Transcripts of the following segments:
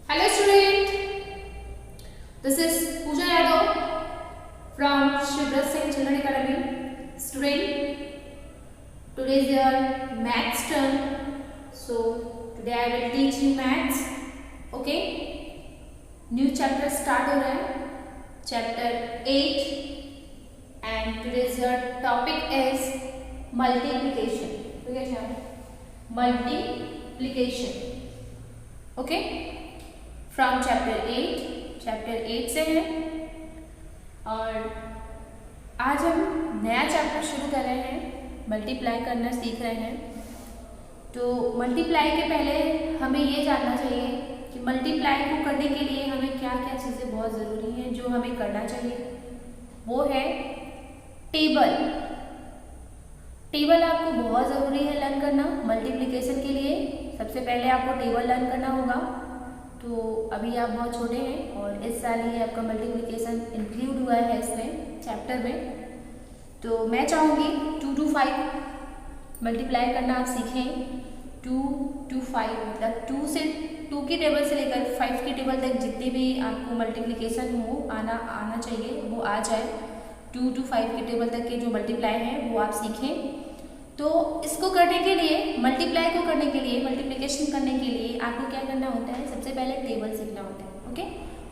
Hello student, this is Pooja Yadav from Shivras Singh Children Academy. Student, today is your maths turn. So today I will teach you maths. Okay? New chapter start हो रहा है, chapter 8 and today's your topic is multiplication. ठीक है क्या? Multiplication. Okay? From chapter 8 से है और आज हम नया चैप्टर शुरू कर रहे हैं, मल्टीप्लाई करना सीख रहे हैं। तो मल्टीप्लाई के पहले हमें ये जानना चाहिए कि मल्टीप्लाई को करने के लिए हमें क्या क्या चीज़ें बहुत ज़रूरी हैं जो हमें करना चाहिए। वो है टेबल। टेबल आपको बहुत ज़रूरी है लर्न करना मल्टीप्लिकेशन के लिए। सबसे पहले आपको टेबल लर्न करना होगा। तो अभी आप बहुत छोटे हैं और इस साल ही आपका मल्टीप्लिकेशन इंक्लूड हुआ है इसमें चैप्टर में। तो मैं चाहूँगी 2 to 5 मल्टीप्लाई करना आप सीखें। 2 to 5 मतलब 2 की टेबल से लेकर 5 की टेबल तक जितने भी आपको मल्टीप्लिकेशन हो आना चाहिए वो आ जाए। 2 to 5 की टेबल तक के जो मल्टीप्लाई हैं वो आप सीखें। तो इसको करने के लिए मल्टीप्लाई को करने के लिए मल्टीप्लिकेशन करने के लिए आपको क्या करना होता है, सबसे पहले टेबल सीखना होता है। ओके,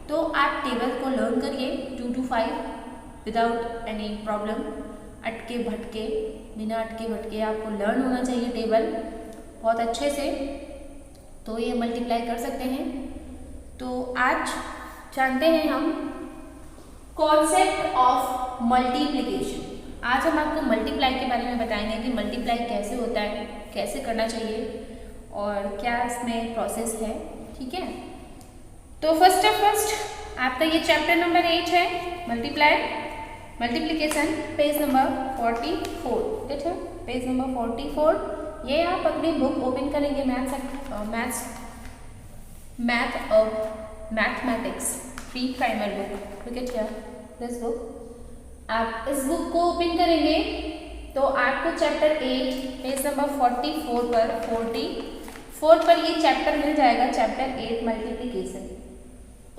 तो आप टेबल को लर्न करिए 2 to 5 विदाउट एनी प्रॉब्लम। बिना अटके भटके आपको लर्न होना चाहिए टेबल बहुत अच्छे से, तो ये मल्टीप्लाई कर सकते हैं। तो आज जानते हैं हम कॉन्सेप्ट ऑफ मल्टीप्लिकेशन। आज हम आपको मल्टीप्लाई के बारे में बताएंगे कि मल्टीप्लाई कैसे होता है, कैसे करना चाहिए और क्या इसमें प्रोसेस है। ठीक है, तो फर्स्ट आपका ये चैप्टर नंबर 8 है मल्टीप्लिकेशन, पेज नंबर 44। ठीक है, पेज नंबर 44। ये आप अपनी बुक ओपन करेंगे मैथमेटिक्स प्री प्राइमर बुक। ठीक है क्या, दिस बुक आप इस बुक को ओपन करेंगे तो आपको चैप्टर 8 पेज नंबर 44 पर ये चैप्टर मिल जाएगा, चैप्टर 8 मल्टीप्लिकेशन।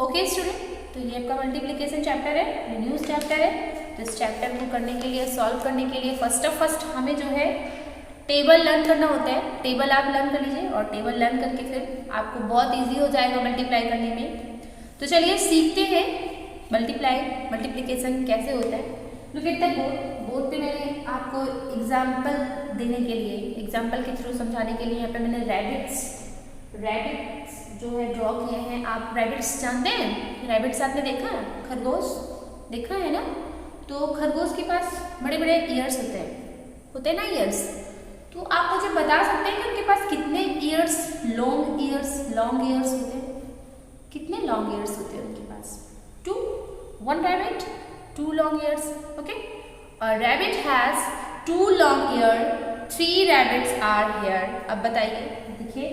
ओके स्टूडेंट, तो ये आपका मल्टीप्लिकेशन चैप्टर है, ये न्यूज़ चैप्टर है। तो इस चैप्टर को करने के लिए, सॉल्व करने के लिए फर्स्ट हमें जो है टेबल लर्न करना होता है। टेबल आप लर्न कर लीजिए और टेबल लर्न करके फिर आपको बहुत ईजी हो जाएगा मल्टीप्लाई करने में। तो चलिए सीखते हैं मल्टीप्लिकेशन कैसे होता है। लुक एट द बोर्ड पे मैंने आपको एग्जाम्पल देने के लिए, एग्जाम्पल के थ्रू समझाने के लिए यहाँ पे मैंने रैबिट्स जो है ड्रॉ किए हैं। आप रैबिट्स जानते हैं? रैबिट्स आपने देखा है? खरगोश देखा है ना? तो खरगोश के पास बड़े बड़े ईयर्स होते हैं ना, ईयर्स। तो आप मुझे बता सकते हैं कि उनके पास कितने ईयर्स, लॉन्ग ईयर्स होते हैं? कितने लॉन्ग ईयर्स होते हैं उनके पास? 2। 1 rabbit, 2 long ears. Okay, a rabbit has 2 long ears, 3 rabbits are here. अब बताइए, देखिए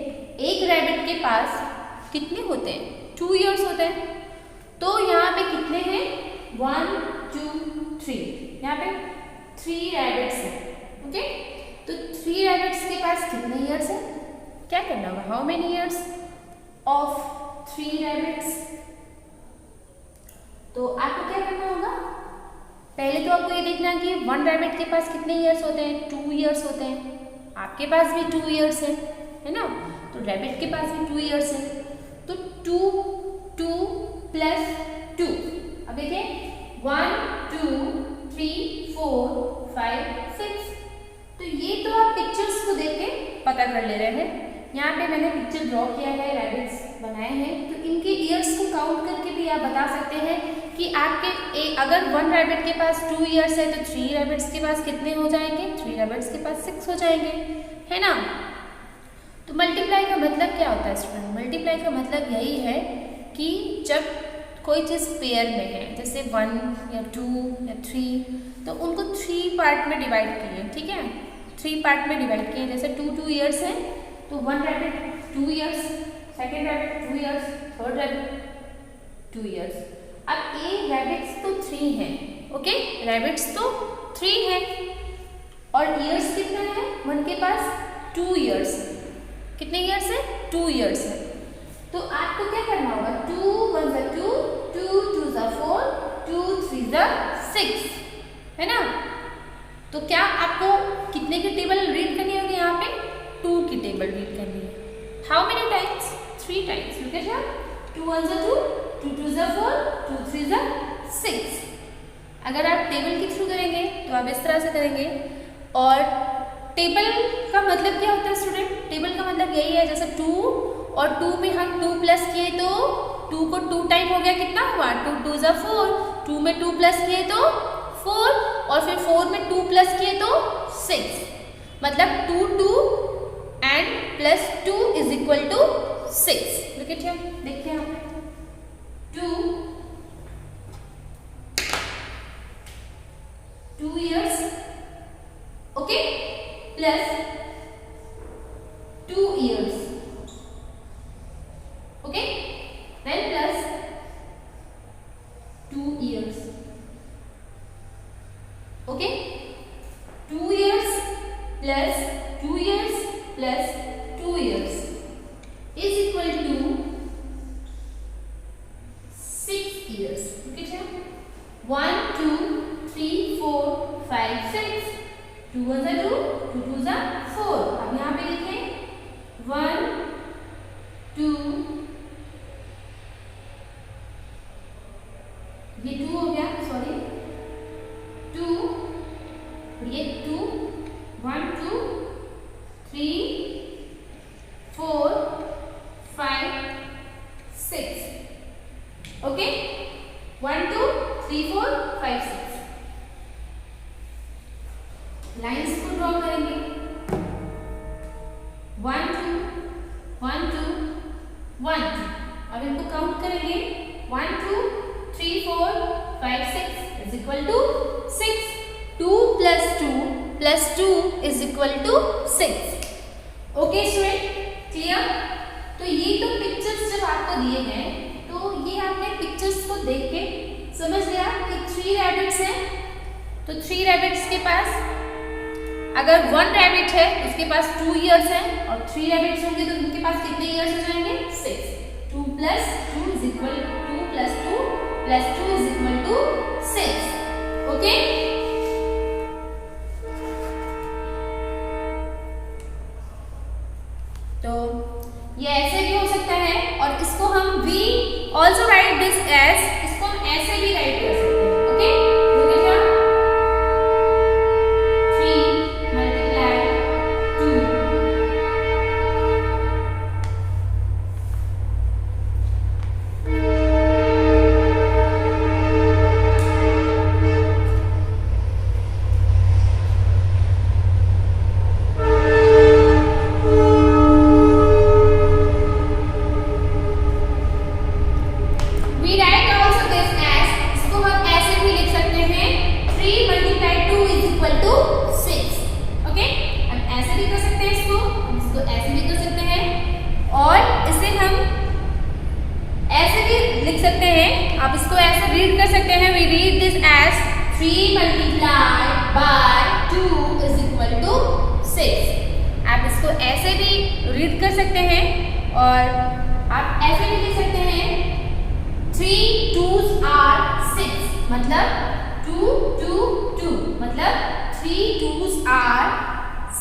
एक रैबिट के पास कितने होते हैं? 2 ears होते हैं। तो यहाँ पे कितने हैं? 1 2 3, यहाँ पे 3 रैबिट्स हैं। ओके, तो 3 रैबिट्स के पास कितने ईयर्स हैं? क्या करना होगा? How many years of 3 rabbits? तो आपको क्या करना होगा? पहले तो आपको ये देखना कि 1 रैबिट के पास कितने ईयर्स होते हैं? 2 ईयर्स होते हैं। आपके पास भी 2 ईयर्स है ना? तो रैबिट के पास भी 2 ईयर्स है। तो 2 प्लस 2, अब देखिए 1 2 3 4 5 6। तो ये तो आप पिक्चर्स को देख के पता कर ले रहे हैं। यहाँ पे मैंने पिक्चर ड्रॉ किया है, रैबिट्स बनाए हैं। तो इनके ईयर्स को काउंट करके भी आप बता सकते हैं कि आपके अगर 1 रैबिट के पास 2 ईयर्स है तो 3 रैबिट्स के पास कितने हो जाएंगे? 3 रैबिट्स के पास 6 हो जाएंगे, है ना? तो मल्टीप्लाई का मतलब क्या होता है स्टूडेंट? मल्टीप्लाई का मतलब यही है कि जब कोई चीज़ पेयर में है, जैसे 1 या 2 या 3, तो उनको 3 पार्ट में डिवाइड किए। ठीक है, 3 पार्ट में डिवाइड किए। जैसे 2 ईयर्स है तो 1 rabbit 2 years, second rabbit 2 years, third rabbit 2 years. अब ये रैबिट्स तो 3 हैं। ओके, रैबिट्स तो 3 हैं और ईयर्स कितना है? 1 के पास 2 ईयर्स। कितने ईयर्स है? 2 ईयर्स है। तो आपको क्या करना होगा, 2 1 ज़ा 2, 2 2 ज़ा 4, 2 3 ज़ा 6, है ना। तो क्या आपको कितने की टेबल रीड करनी होगी, यहाँ पे 2 की टेबल रीड करनी है। How many times, 3 times. Look at here, 2 1 ज़ा 2, 2 2 ज़ा 4, 2 3 ज़ा 6। अगर आप टेबल के थ्रू करेंगे तो आप इस तरह से करेंगे। और टेबल का मतलब क्या होता है स्टूडेंट, टेबल का मतलब यही है, जैसे 2 और 2 में हम 2 प्लस किए तो 2 को 2 टाइम हो गया, कितना हुआ, 2 2 ज़ा 4, 2 में 2 प्लस किए तो 4, और फिर 4 में 2 प्लस किए तो 6, मतलब 2 2 and plus 2 is equal to 6। Look at here, देखिए यहाँ पे 2 years, okay, plus 2 years, okay, then plus 2 years, okay, 2 years plus 2 years plus 2 years is equal to 6 years. Okay क्या, 1 2 3 4 5 6, 2 1 ज़ा 2, 2 2 ज़ा 4। अब यहाँ पे लिखें 1 2, ये 2 हो गया, सॉरी 2, ये 2, 1 2 3 4 5 6, ओके, 1 2 3 4 5 6। लाइन्स को ड्रॉ करेंगे, 1 2 1 2 1 2। अब इनको काउंट करेंगे, 1 2 3 4 5 6 is equal to 6। 2 plus 2 plus 2 is equal to 6। Okay student, clear. तो ये तो पिक्चर्स जब आपको दिए गए तो ये आपने पिक्चर्स को देख के समझ लिया कि 3 रैबिट्स हैं। तो 3 रैबिट्स के पास अगर 1 रैबिट है उसके पास 2 इयर्स है, और 3 रैबिट्स होंगे तो उनके पास कितने इयर्स हो जाएंगे, 6। 2 plus 2 is equal 2 plus 2 plus 2 is equal to 6। Okay, तो ये ऐसे भी हो सकता है, और इसको हम we also write this as, इसको हम ऐसे भी राइट कर सकते हैं। ओके, आप इसको ऐसे रीड कर सकते हैं, we read this as 3 multiplied by 2 is equal to 6। आप इसको ऐसे भी रीड कर सकते हैं, और आप ऐसे भी लिख सकते हैं 3 2s are 6, मतलब 2 2 2, मतलब 3 2s are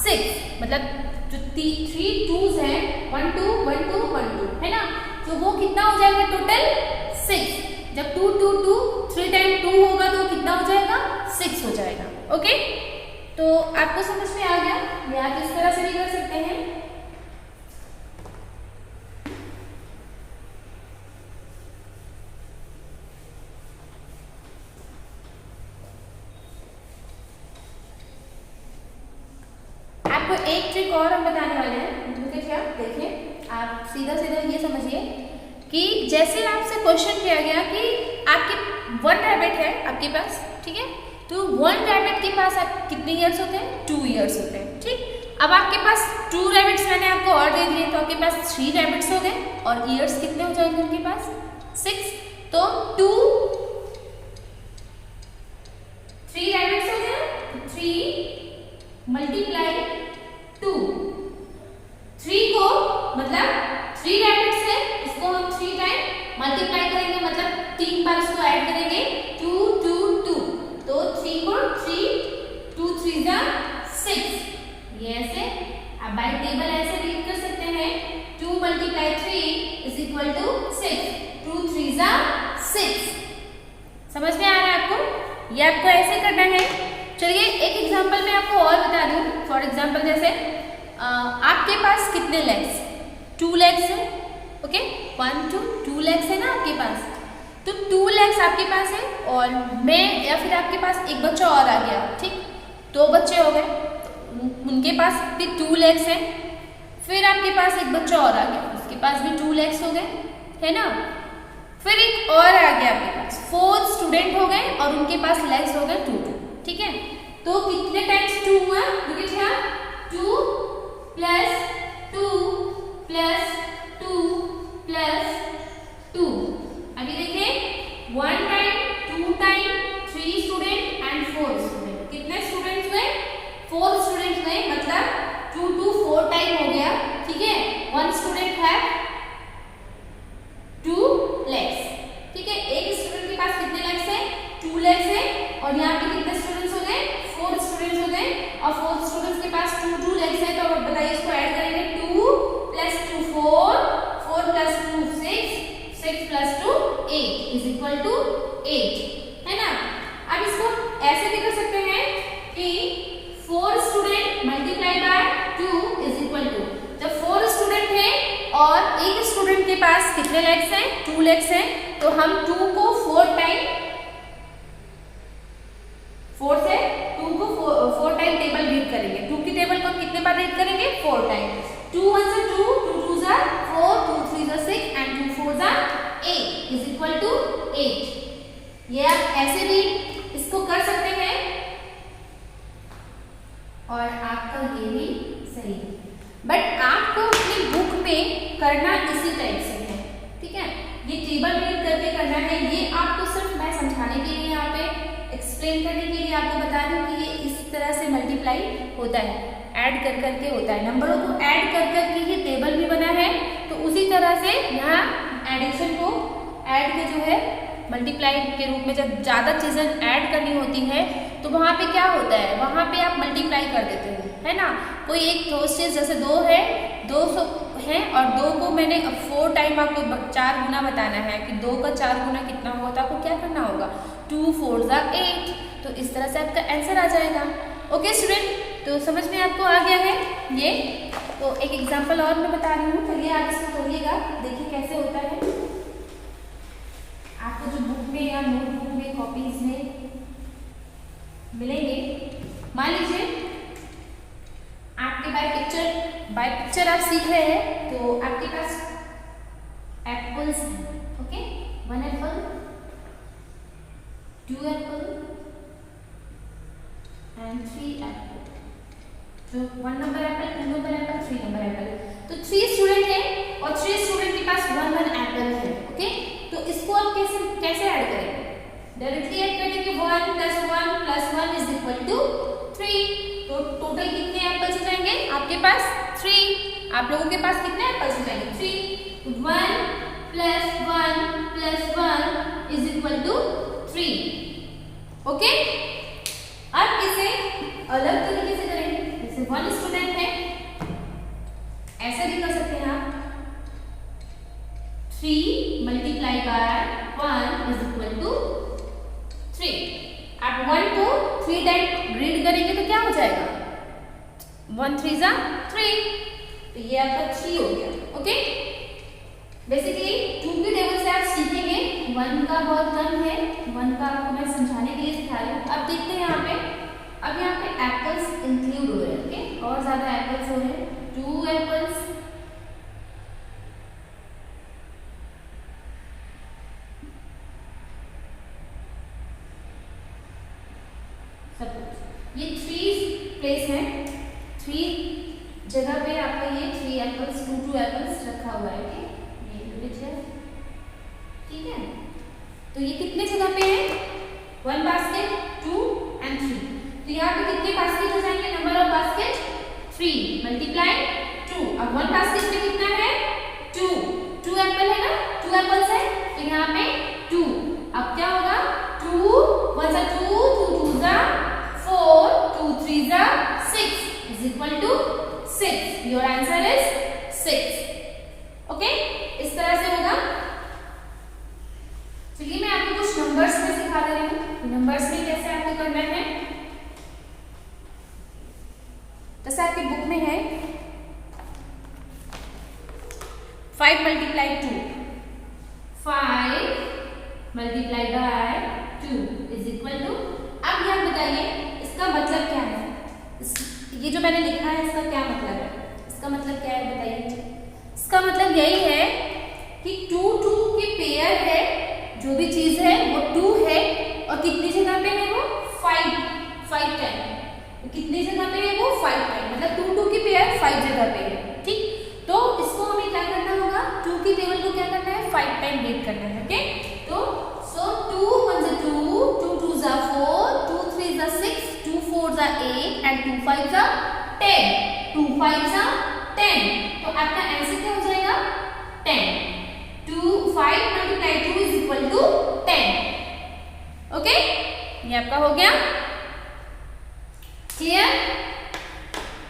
6, मतलब जो 3 2s हैं 1 2 1 2 1 2, है ना, तो वो कितना हो जाएगा टोटल 6। जब 2 2 2 3 टाइम 2 होगा तो कितना हो जाएगा, 6 हो जाएगा। ओके, तो आपको समझ में आ गया, ये आप इस तरह से भी कर सकते हैं। आपको एक ट्रिक और हम बताने वाले हैं, देखिए आप सीधा सीधा ये समझिए कि जैसे आपसे क्वेश्चन किया गया कि आपके 1 रैबिट है आपके पास, ठीक है, तो 1 रैबिट के पास आप कितने इयर्स होते हैं, 2 इयर्स होते हैं। ठीक, अब आपके पास 2 रैबिट्स मैंने आपको और दे दिए, तो आपके पास 3 रैबिट्स हो गए, और इयर्स कितने हो जाएंगे उनके पास, 6। तो 3 रैबिट्स हो गए, 3 मल्टीप्लाई 2, 3 को मतलब 3 रैबिट्स है, इसको करना है, चलिए एक एग्जांपल मैं आपको और बता रही हूँ। फॉर एग्जांपल जैसे आपके पास कितने लेग्स, 2 लेग्स है, ओके 1 2 2 लेग्स है ना आपके पास, तो 2 लेग्स आपके पास है और मैं या फिर आपके पास एक बच्चा और आ गया, ठीक 2 बच्चे हो गए, उनके पास भी 2 लेग्स हैं, फिर आपके पास एक बच्चा और आ गया, उसके पास भी 2 लेग्स हो गए, है ना, फिर एक और आ गया आपके पास, 4 स्टूडेंट हो गए और उनके पास लेग्स हो गए 2 2, ठीक है। तो कितने टाइम्स 2 हुआ, look it here, 2 plus 2 plus 2 plus 2। अभी देखिए 1 time 2 time 3 student and 4 student, कितने स्टूडेंट्स हुए, 4 स्टूडेंट्स हुए, मतलब 2 2 4 टाइम हो गया, ठीक है। 1 स्टूडेंट है 2 लेग्स, ठीक है। एक स्टूडेंट के पास कितने लेग्स है, 2 लेग्स है, और यहाँ पे कितने स्टूडेंट्स हो गए, 4 स्टूडेंट्स हो गए, और 4 स्टूडेंट्स के पास 2 2 लेग्स है, तो बताइए इसको ऐड करेंगे, 2 plus 2 4, 4 plus 2 6, 6 plus 2 8 is equal to 8, है ना। अब इसको ऐसे भी कर सकते हैं कि 4 student multiply by 2 is equal to, जब 4 स्टूडेंट है और एक स्टूडेंट के पास कितने लेग्स हैं, 2 लेग्स हैं, तो हम 2 को 4 टाइम 4 से 2 को 4 टाइम टेबल रीड करेंगे, 2 की टेबल को कितने बार रीड करेंगे, 4 टाइम, 2 1 से 2, 2 2 जा 4, 2 3 जा 6 एंड 2 4 जा 8 इज इक्वल टू 8। ये आप ऐसे भी इसको कर सकते हैं और आपका ये भी सही है, बट आपको अपनी बुक में करना इसी टाइप से है, ठीक है। ये टेबल रीड करके करना है, ये आपको सिर्फ मैं समझाने के लिए यहाँ पे एक्सप्लेन करने के लिए आपको बता रही हूँ कि ये इस तरह से मल्टीप्लाई होता है, ऐड कर करके होता है, नंबरों को ऐड कर करके ये टेबल भी बना है, तो उसी तरह से यहाँ एडिशन को ऐड के जो है मल्टीप्लाई के रूप में जब ज़्यादा चीज़ें ऐड करनी होती है तो वहाँ पे क्या होता है, वहाँ पे आप मल्टीप्लाई कर देते हो, है ना। कोई एक ठोस चीज़ जैसे 2 है, 200 है और 2 को मैंने 4 टाइम आपको 4 गुना बताना है कि 2 का 4 गुना कितना होगा, तो आपको क्या करना होगा, 2 4 जा 8, तो इस तरह से आपका आंसर आ जाएगा। ओके स्टूडेंट, तो समझ में आपको आ गया है ये। तो एक एग्जाम्पल और मैं बता रही हूँ, चलिए आप इसको करिएगा, देखिए कैसे होता है। आपको जो बुक में या नोटबुक में कॉपीज में मिलेंगे, मान लीजिए आपके बाय पिक्चर आप सीख रहे हैं, तो आपके पास एप्पल्स हैं, okay 1 Apple 2 Apple and 3 Apple, तो 1 number Apple 2 number Apple 3 number Apple, तो 3 स्टूडेंट हैं और 3 स्टूडेंट के पास 1 1 एप्पल है, ओके। तो इसको आप कैसे ऐड करेंगे, डायरेक्टली ऐड करेंगे, 1 प्लस 1 इज इक्वल टू 3, तो टोटल कितने एप्पल्स हो जाएंगे आपके पास, 3, आप लोगों के पास कितने एप्पल्स हो जाएंगे, 3, 1 plus 1 is equal to 3, okay. अब इसे अलग तरीके से करेंगे, जैसे 1 स्टूडेंट है, ऐसे भी कर सकते हैं आप, 3 multiply by 1 is equal to 3, आप 1 को 3 टाइम रीड करेंगे तो क्या हो जाएगा, 1 3 जा 3, तो ये आपका 3 हो गया, ओके। बेसिकली 2 की टेबल से आप सीखेंगे, 1 का बहुत कम है, 1 का आपको मैं समझाने के लिए सिखा रही हूँ। अब देखते हैं यहाँ पे, अब यहाँ पे एप्पल्स इंक्लूड हो रहे हैं, ओके, और ज्यादा एप्पल्स हो रहे हैं, 2 एप्पल्स ये 3 प्लेस है, 3 जगह पे आपका ये 3 एप्पल्स 2 एप्पल्स रखा हुआ है, ये यूनिट है, ठीक है। तो ये कितने जगह पे है, 1 बास्केट 2 एंड 3, तो यहाँ पे कितने बास्केट हो जाएंगे, नंबर ऑफ बास्केट 3 मल्टीप्लाई 2, अब 1 बास्केट में कितना है 2 एप्पल है ना, 2 एप्पल्स है, तो यहाँ पे 2, अब क्या होगा 2 1 जा 2, 2 2 जा 4, 2 3 जा 6 is equal to 6, your answer is 6, okay. इस तरह से होगा। चलिए मैं आपको कुछ नंबर्स में सिखा दे रही हूँ, नंबर्स में कैसे आपको करना है। 5 multiply 2, 5 multiply by 2 is equal to, अब ये बताइए इसका मतलब क्या है, ये जो मैंने लिखा है इसका क्या मतलब है, इसका मतलब क्या है बताइए। इसका मतलब यही है कि 2 2 की पेयर है, जो भी चीज है वो 2 है और कितनी जगह पे है वो 5 टाइम, कितनी जगह पे है वो 5 टाइम, मतलब 2 2 की पेयर 5 जगह पे है, ठीक। तो इसको हमें क्या करना होगा, 2 की टेबल को क्या करना है 5 टाइम रीड करना है, ओके। तो सो 2 1 is 2, 2 2 is 4, 2 3 is 6, 2 4 is 8 and 2 5 is 10, 2 5 is 10, तो आपका आंसर क्या हो जाएगा 10, 5 multiply 2 is equal to 10, okay. ये आपका हो गया क्लियर।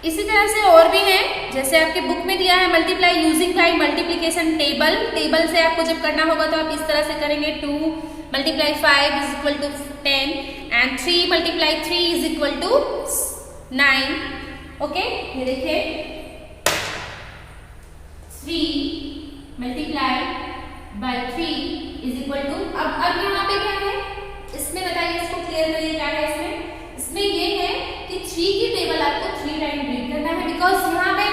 इसी तरह से और भी है, जैसे आपके बुक में दिया है multiply using by multiplication table, table से आपको जब करना होगा तो आप इस तरह से करेंगे, 2 multiply 5 is equal to 10 and 3 multiply 3 is equal to 9, okay. ये देखिए 3 multiply by 3 is equal to, अब यहाँ पे क्या है इसमें बताइए, इसको क्लियर करिए क्या है इसमें ये है कि 3 की टेबल आपको 3 टाइम रीड करना है, बिकॉज यहाँ पे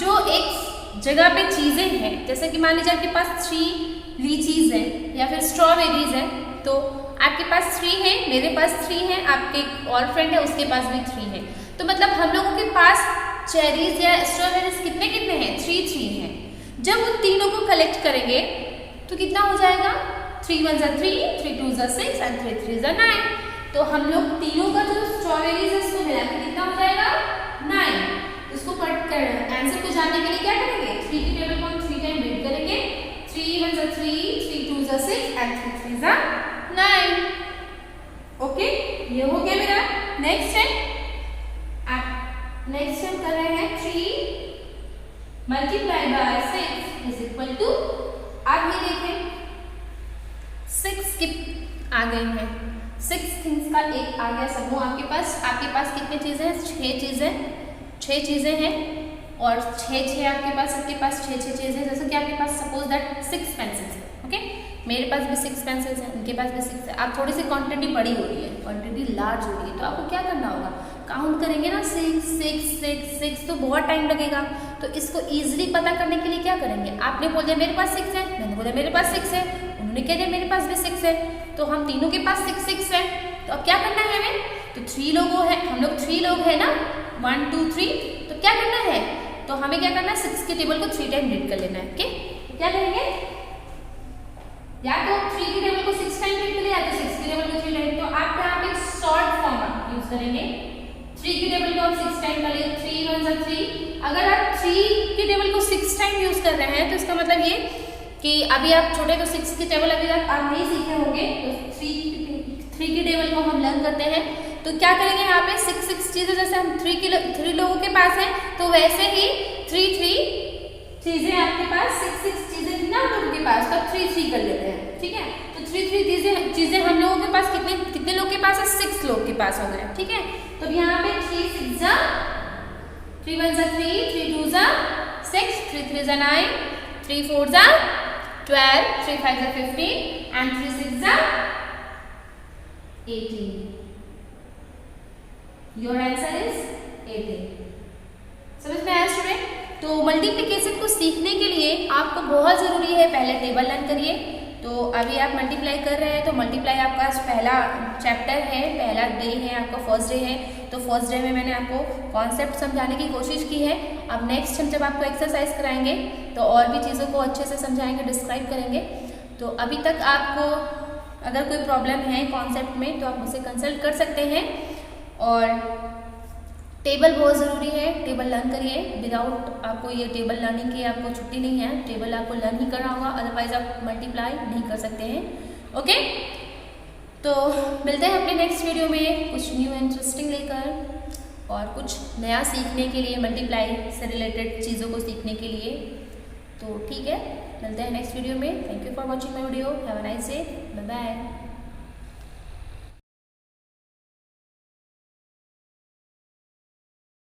जो एक जगह पे चीजें हैं, जैसे कि मान लीजिए आपके पास 3 लीचीज है या फिर स्ट्रॉबेरीज है, तो आपके पास 3 है, मेरे पास 3 है, आपके और फ्रेंड है उसके पास भी 3 है, तो मतलब हम लोगों के पास चेरीज या स्ट्रॉबेरीज कितने कितने हैं 3 हैं। जब उन तीनों को कलेक्ट करेंगे तो कितना हो जाएगा, 3 1 is 3, 3 2 is 6 and 3 3 is 9, तो हम लोग तीनों का जो स्ट्रॉबेरीज है उसको मिला के कितना हो जाएगा 9। इसको कट कर आंसर को जानने के लिए क्या करेंगे, 3 की टेबल को हम 3 टाइम रीड करेंगे, 3 1 is 3, 3 2 is 6 and 3 3 is 9, okay. ये हो गया मेरा। नेक्स्ट है, नेक्स्ट हम कर रहे हैं 3 multiply by 6 is equal to, आप ये देखें 6 की आ गए हैं, 6 थिंग्स का एक आ गया समूह आपके पास कितनी चीजें हैं 6 चीजें हैं और 6 आपके पास सबके पास 6 चीजें हैं, जैसे कि आपके पास सपोज दैट 6 पेंसिल्स है, ओके, मेरे पास भी 6 पेंसिल्स हैं, उनके पास भी 6 है। आप थोड़ी सी क्वांटिटी बड़ी हो रही है, क्वांटिटी लार्ज हो रही है, तो आपको क्या करना होगा, काउंट करेंगे ना 6 6 6 6, तो बहुत टाइम लगेगा। तो इसको इजीली पता करने के लिए क्या करेंगे, आपने बोल दिया मेरे पास 6 है, मैंने बोला मेरे पास 6 है, उन्होंने कह दिया मेरे पास भी 6 है, तो हम तीनों के पास 6 6 है, तो अब क्या करना है हमें, तो 3 लोगों है, हम लोग 3 लोग हैं ना, 1 2 3, तो क्या करना है, तो हमें क्या करना है 6 के टेबल को 3 टाइम रीड कर लेना है, ओके। क्या करेंगे, या तो 3 की टेबल को 6 टाइम रीड कर लिया, या तो 6 की टेबल को 3 टाइम, तो आप यहाँ पे शॉर्ट फॉर्म यूज करेंगे, 3 की टेबल को आप 6 टाइम कर लिए, 3 1 is 3, अगर आप 3 की टेबल को 6 टाइम यूज कर रहे हैं तो इसका मतलब ये कि अभी आप छोटे, तो 6 की टेबल अभी आप नहीं सीखे होंगे, तो 3 की टेबल को हम लर्न करते हैं, तो क्या करेंगे यहाँ पे 6 6 चीजें, जैसे हम 3 लोगों के पास है, तो वैसे ही 3 3 चीजें आपके पास 6 6 चीजें थी ना हम लोगों के पास, तो 3 3 कर लेते हैं, ठीक है। तो 3 3 चीजें हम लोगों के पास कितने लोग के पास है, 6 लोग के पास हो गए, ठीक है। तो यहाँ पे 3 6 जा 3 1 is 3, 3 2 is 6, 3 3 is 9, 3 4 is 12, 3 5 is 15 and 3 6 is 18. Your answer is 18. समझ में आया स्टूडेंट? तो मल्टीप्लिकेशन को सीखने के लिए आपको बहुत ज़रूरी है पहले टेबल लर्न करिए। तो अभी आप मल्टीप्लाई कर रहे हैं, तो मल्टीप्लाई आपका पहला चैप्टर है, पहला डे है आपका, फर्स्ट डे है। तो फर्स्ट डे में मैंने आपको कॉन्सेप्ट समझाने की कोशिश की है। अब नेक्स्ट हम जब आपको एक्सरसाइज कराएंगे तो और भी चीज़ों को अच्छे से समझाएंगे, डिस्क्राइब करेंगे। तो अभी तक आपको अगर कोई प्रॉब्लम है कॉन्सेप्ट में तो आप मुझसे कंसल्ट कर सकते हैं। और टेबल बहुत ज़रूरी है, टेबल लर्न करिए। विदाउट आपको ये टेबल लर्निंग की आपको छुट्टी नहीं है, टेबल आपको लर्न ही करना होगा, अदरवाइज आप मल्टीप्लाई नहीं कर सकते हैं। ओके, तो मिलते हैं अपने नेक्स्ट वीडियो में कुछ न्यू इंटरेस्टिंग लेकर और कुछ नया सीखने के लिए, मल्टीप्लाई से रिलेटेड चीज़ों को सीखने के लिए। तो ठीक है, मिलते हैं नेक्स्ट वीडियो में। Thank you for watching my video. Have a nice day, bye bye.